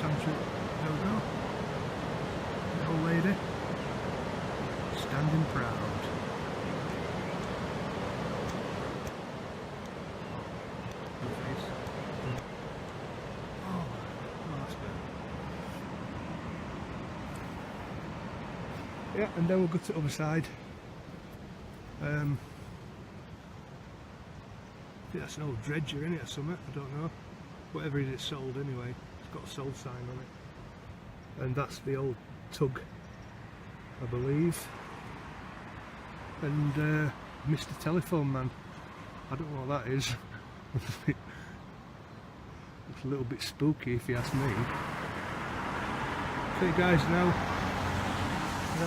sanctuary. There we go. The old lady standing proud. Good face. Oh, that's better. Yeah, and then we'll go to the other side. I think that's an old dredger, isn't it, or something? I don't know. Whatever it is, it's sold anyway. It's got a sold sign on it. And that's the old tug, I believe. And Mr. Telephone Man. I don't know what that is. It's a little bit spooky if you ask me. Okay guys, now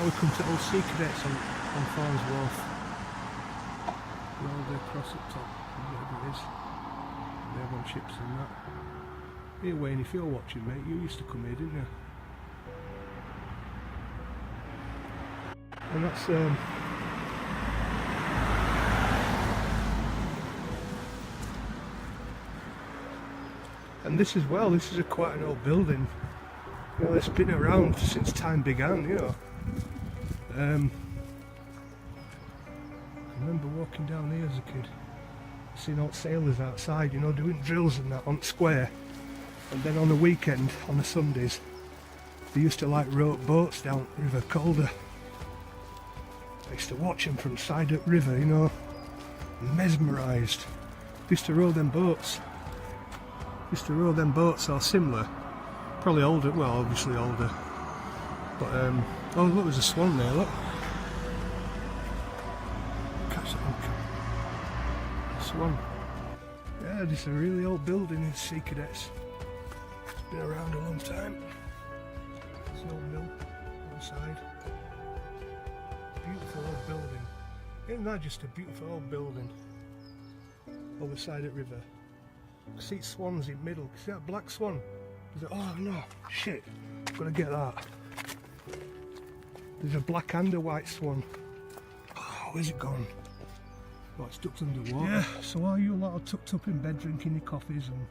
we come to Old Sea Cadets on Thornes Wharf. Roll across the top, whatever it is. They have on ships and that. Here Wayne, if you're watching mate, you used to come here, didn't you? And that's and this as well, this is quite an old building. You know, it's been around since time began, you know. I remember walking down here as a kid, seeing old sailors outside, you know, doing drills and that on the square. And then on the weekend, on the Sundays, they used to like row boats down River Calder. I used to watch them from side up river, you know, mesmerised. They used to row them boats. Or similar. Probably older, well obviously older. But oh look, there's a swan there, look. Catch that one. Swan. Yeah, this is a really old building in Sea Cadets. It's been around a long time. There's an old mill outside. Beautiful old building. Isn't that just a beautiful old building? Over side of the river. See swans in middle. See that black swan? Oh no, shit. I'm gonna get that. There's a black and a white swan. Oh, where's it gone? Oh, it's ducked under water. Yeah, so while you lot are tucked up in bed drinking your coffees and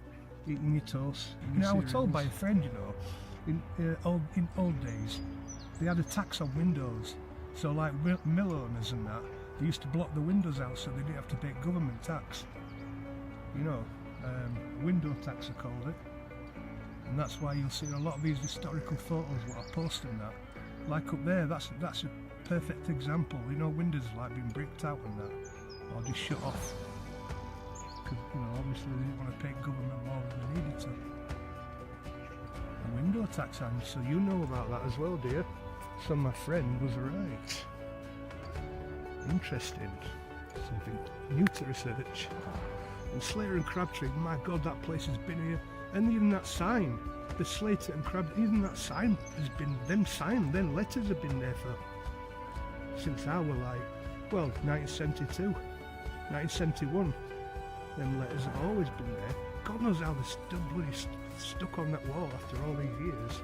eating your toast. You know, I was told by a friend, you know, in old days, they had a tax on windows. So like mill owners and that, they used to block the windows out so they didn't have to pay government tax. You know, window tax are called it. And that's why you'll see a lot of these historical photos what I post and that. Like up there, that's a perfect example. You know, windows like being bricked out and that, or just shut off. Because, you know, obviously they didn't want to pay government more than they needed to. A window tax, and so you know about that as well, dear. So my friend was right. Interesting. Something new to research. And Slater and Crabtree, my God, that place has been here. And even that sign, the Slater and Crabtree, even that sign has been, them letters have been there for, since I were like, well, 1972, 1971. Them letters have always been there. God knows how they're still bloody stuck on that wall after all these years.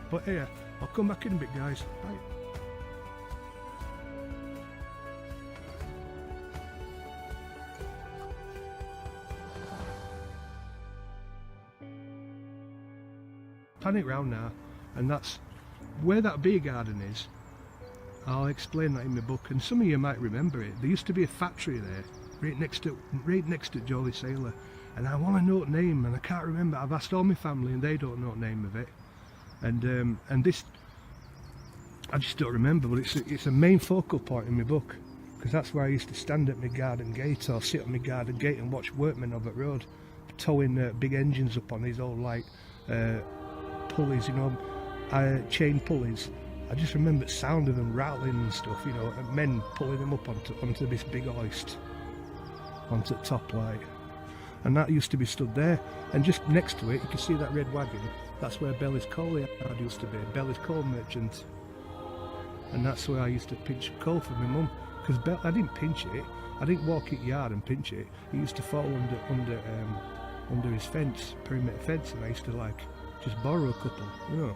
But here, I'll come back in a bit, guys. Bye. Panic round now, and that's where that beer garden is. I'll explain that in my book, and some of you might remember it. There used to be a factory there, right next to Jolly Sailor, and I want to know the name, and I can't remember. I've asked all my family, and they don't know the name of it. And this, I just don't remember, but it's a main focal point in my book, because that's where I used to stand at my garden gate, or sit on my garden gate and watch workmen over the road towing big engines up on these old like pulleys, you know, chain pulleys. I just remember the sound of them rattling and stuff, you know, and men pulling them up onto this big hoist, onto the top light. And that used to be stood there, and just next to it you can see that red wagon. That's where Belly's coal yard used to be, Belly's coal merchant. And that's where I used to pinch coal for my mum, because I didn't pinch it, I didn't walk it yard and pinch it. It used to fall under his fence, perimeter fence, and I used to like just borrow a couple, you know,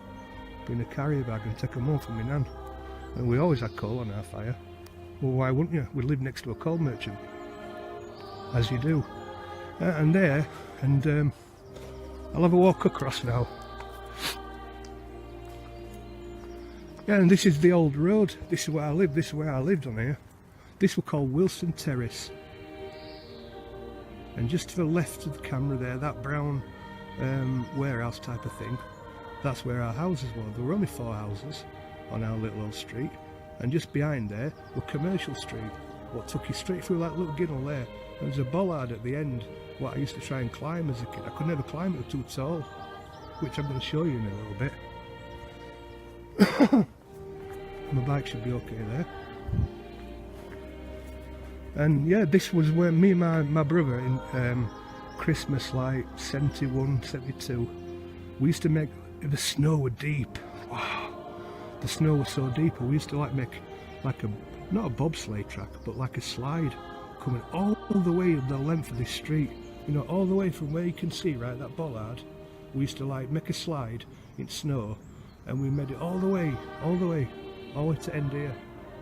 in a carrier bag and take them home from my nan. And we always had coal on our fire. Well, why wouldn't you? We lived next to a coal merchant, as you do. And there, and I'll have a walk across now. Yeah, and this is the old road. This is where I lived. This is where I lived on here. This was called Wilson Terrace. And just to the left of the camera there, that brown warehouse type of thing, that's where our houses were. There were only 4 houses on our little old street. And just behind there was Commercial Street, what took you straight through that little ginnel there. There was a bollard at the end, what I used to try and climb as a kid. I could never climb, it was too tall, which I'm going to show you in a little bit. My bike should be okay there. And yeah, this was where me and my brother in Christmas like 71, 72, we used to make, the snow was deep. Wow, the snow was so deep, and we used to like make like a, not a bobsleigh track, but like a slide coming all the way the length of this street, you know, all the way from where you can see, right, that bollard. We used to like make a slide in snow, and we made it all the way to end here.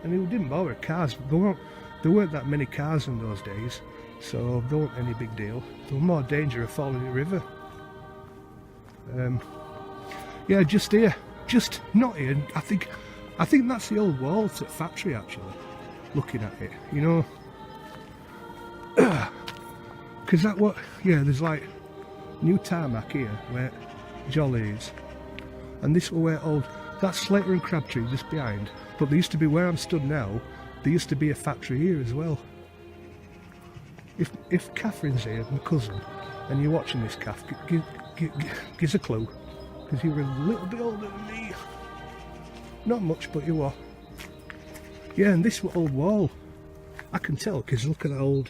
And it didn't bother cars. There weren't that many cars in those days, so there wasn't any big deal. There was more danger of falling in the river. Yeah, just here, just not here. I think that's the old Walt at factory actually. Looking at it, you know, because that what? Yeah, there's like new tarmac here where Jolly is, and this was where old. That's Slater and Crabtree just behind. But there used to be where I'm stood now. There used to be a factory here as well. If Catherine's here, my cousin, and you're watching this, Kath, give us a clue, because you were a little bit older than me. Not much, but you are. Yeah, and this was old wall. I can tell because look at that old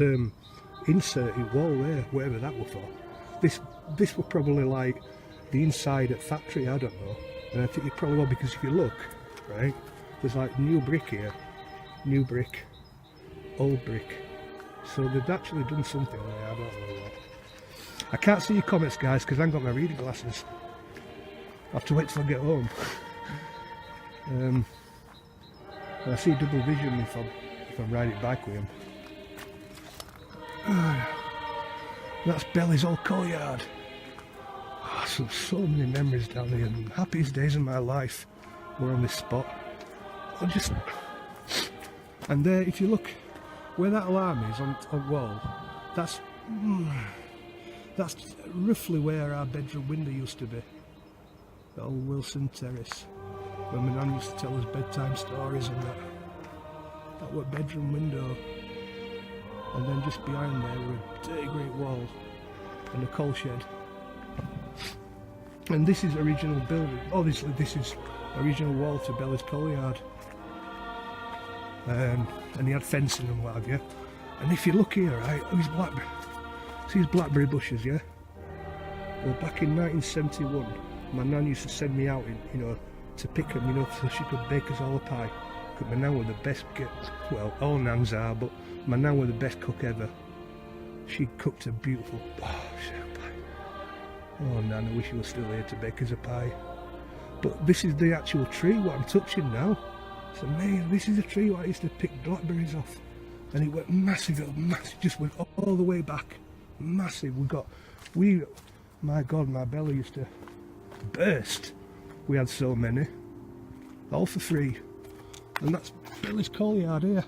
inserted wall there, whatever that was for. This was probably like the inside at factory. I don't know. And I think it probably was because if you look, right, there's like new brick here, new brick, old brick. So they've actually done something there, I don't know what. I can't see your comments, guys, because I haven't got my reading glasses. I have to wait till I get home. I see double vision if I'm riding bike with him. That's Belly's old coal yard. Oh, so many memories down here, and the happiest days of my life were on this spot. And there, if you look where that alarm is on wall, that's roughly where our bedroom window used to be. The old Wilson Terrace, when my nan used to tell us bedtime stories and that. That was bedroom window. And then just behind there were a dirty great wall and a coal shed. And this is original building. Obviously this is original wall to Bella's coal yard. And he had fencing and what have you. And if you look here, right, these blackberry, see these blackberry bushes, yeah? Well, back in 1971, my nan used to send me out, you know, to pick them, you know, so she could bake us all a pie. Because my nan was the best, well, all nans are, but my nan was the best cook ever. She cooked a beautiful, oh nan, I wish you were still here to bake us a pie. But this is the actual tree, what I'm touching now. It's amazing, this is a tree what I used to pick blackberries off. And it went massive, just went all the way back. Massive, my God, my belly used to burst. We had so many, all for free. And that's Belly's coal yard here.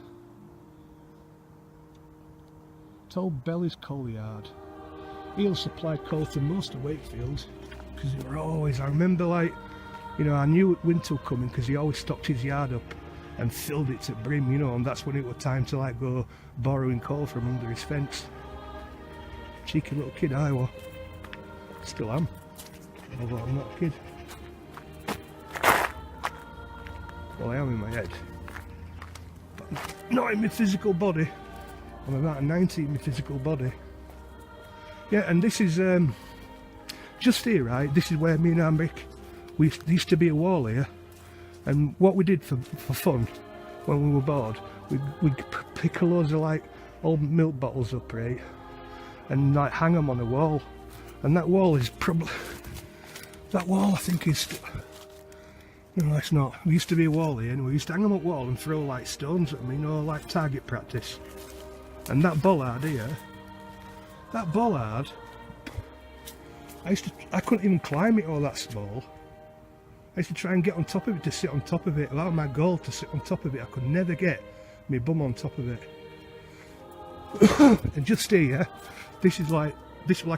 It's old Belly's coal yard. He'll supply coal to most of Wakefield, because they were always, I remember, like, you know, I knew winter was coming because he always stocked his yard up and filled it to brim, you know, and that's when it was time to like go borrowing coal from under his fence. Cheeky little kid I was. Still am, although I'm not a kid. Well, I am in my head, but not in my physical body. I'm about 90 in my physical body. Yeah, and this is just here, right? This is where me and Ambrick, there used to be a wall here, and what we did for fun when we were bored, we'd pick a loads of like old milk bottles up, right, and like hang them on a wall. And that wall is probably, that wall I think is, no it's not, there used to be a wall here and we used to hang them up wall and throw like stones at them, you know, like target practice. And that bollard here, that bollard, I couldn't even climb it all that small. I used to try and get on top of it, to sit on top of it. That was my goal, to sit on top of it. I could never get my bum on top of it. And just here, this was like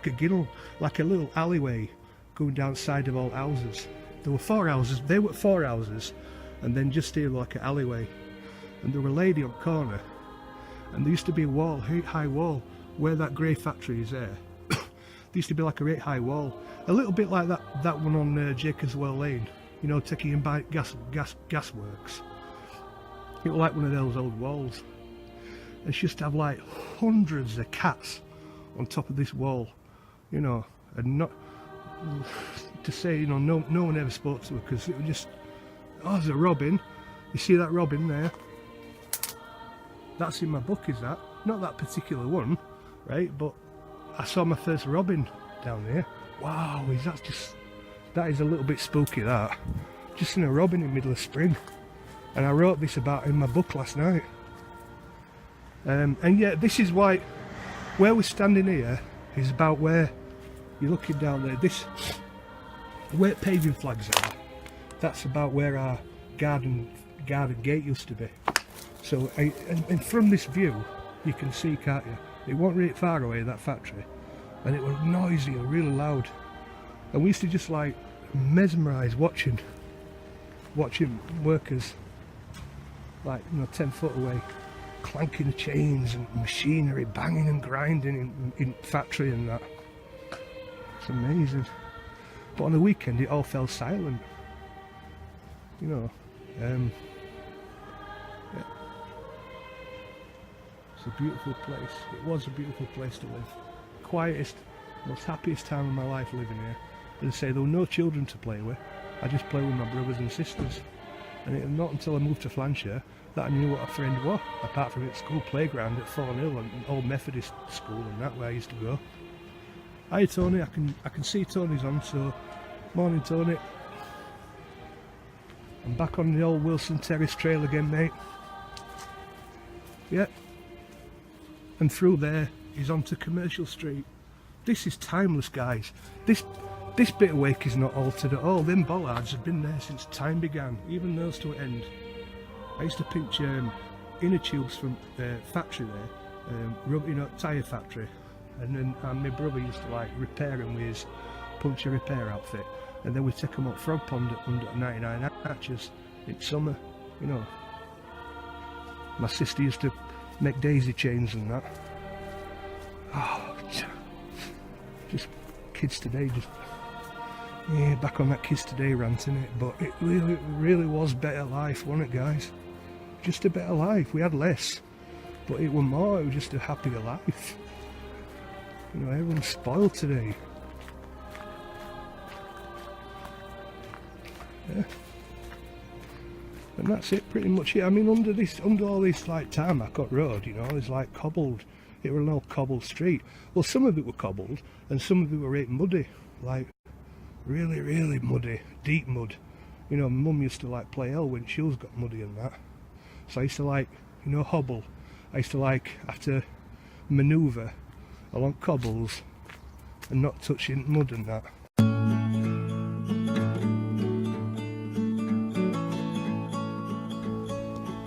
a ginnel, like a little alleyway going down the side of all houses. There were 4 houses, they were 4 houses, and then just here like an alleyway. And there were a lady on the corner, and there used to be a wall, a high wall, where that grey factory is there. There used to be like a great high wall, a little bit like that one on Jacobswell Lane, you know, taking in by gas works. It was like one of those old walls. And she used to have like hundreds of cats on top of this wall, you know, and not to say, you know, no one ever spoke to her, because it was just, oh, there's a robin. You see that robin there? That's in my book, is that? Not that particular one, right? But I saw my first robin down here. Wow, that is a little bit spooky, that. Just in a robin in the middle of spring. And I wrote this about in my book last night. And yeah, this is why, where we're standing here is about where you're looking down there. Where paving flags are, that's about where our garden gate used to be. So, and from this view, you can see, can't you? It wasn't really far away, that factory, and it was noisy and really loud. And we used to just like mesmerise watching workers, like, you know, 10 foot away, clanking the chains and machinery banging and grinding in factory and that. It's amazing. But on the weekend it all fell silent, you know. Yeah. It's a beautiful place. It was a beautiful place to live. Quietest, most happiest time of my life living here. As I say, there were no children to play with. I just played with my brothers and sisters. And it was not until I moved to Flintshire that I knew what a friend was, apart from at school playground at Thornes, an old Methodist school, and that where I used to go. Hi Tony, I can see Tony's on, so morning Tony. I'm back on the old Wilson Terrace trail again, mate. Yeah. And through there is onto Commercial Street. This is timeless, guys. This bit of Wake is not altered at all. Them bollards have been there since time began, even those to end. I used to pinch inner tubes from the factory there, you know, tyre factory, and my brother used to like repair them with his puncture repair outfit, and then we'd take them up Frog Pond under 99 Arches in summer, you know. My sister used to make daisy chains and that. Oh, just kids today, just yeah, back on that kids today rant, innit? But it really was better life, wasn't it, guys? Just a better life. We had less, but it was more. It was just a happier life. You know, everyone's spoiled today. Yeah. And that's it, pretty much. Yeah, I mean, under all this like tarmac up road, you know, it's like cobbled. It was an old cobbled street. Well, some of it were cobbled, and some of it were right muddy, like really, really muddy, deep mud. You know, Mum used to like play hell when shoes got muddy and that. So I used to like, you know, hobble. I used to like have to manoeuvre along cobbles and not touching mud and that.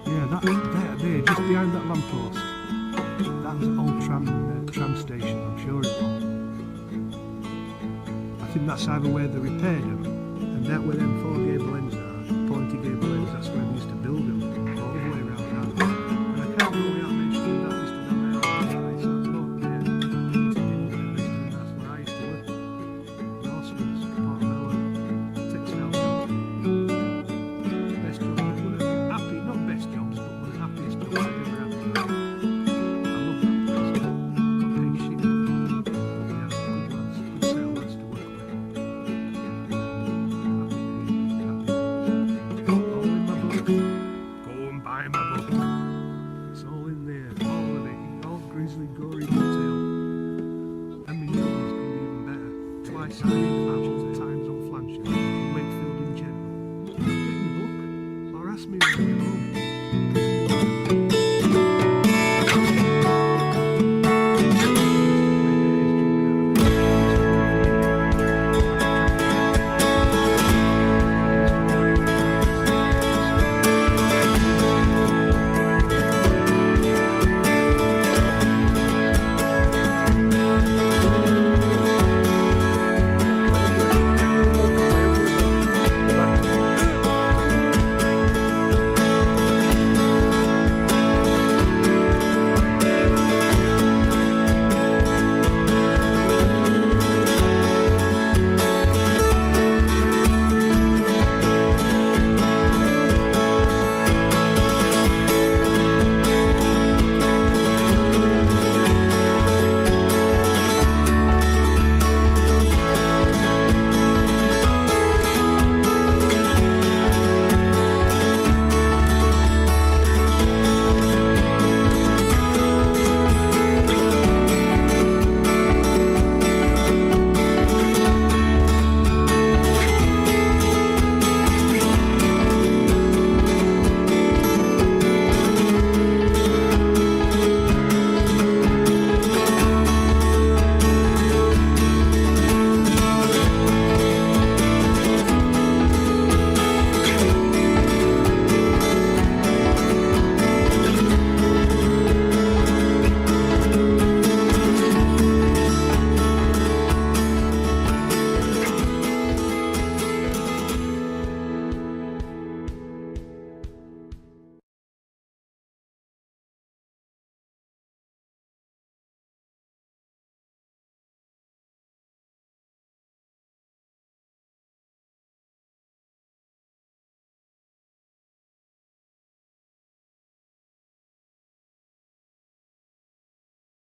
Yeah, that's there, just behind that lamppost. That's an old tram station, I'm sure it was. I think that's either where they repaired them, and that where them 4 gable ends are, pointy gable ends, that's where they used to build them, all the way around that. And I can't go without mentioning that Mr. Donnell, right, so I'm not there, and that's where I used to work. Norseman's, Portobello, textile job. Best job, one of the happy, not best jobs, but one of the happiest jobs I've ever had. I love that place. Got paid shit, but we had good lads, good sale lads to work with. All in my book. Go and buy my book. It's all in there, all of it, all grisly, gory detail. And my new one's going to be even better. Twice I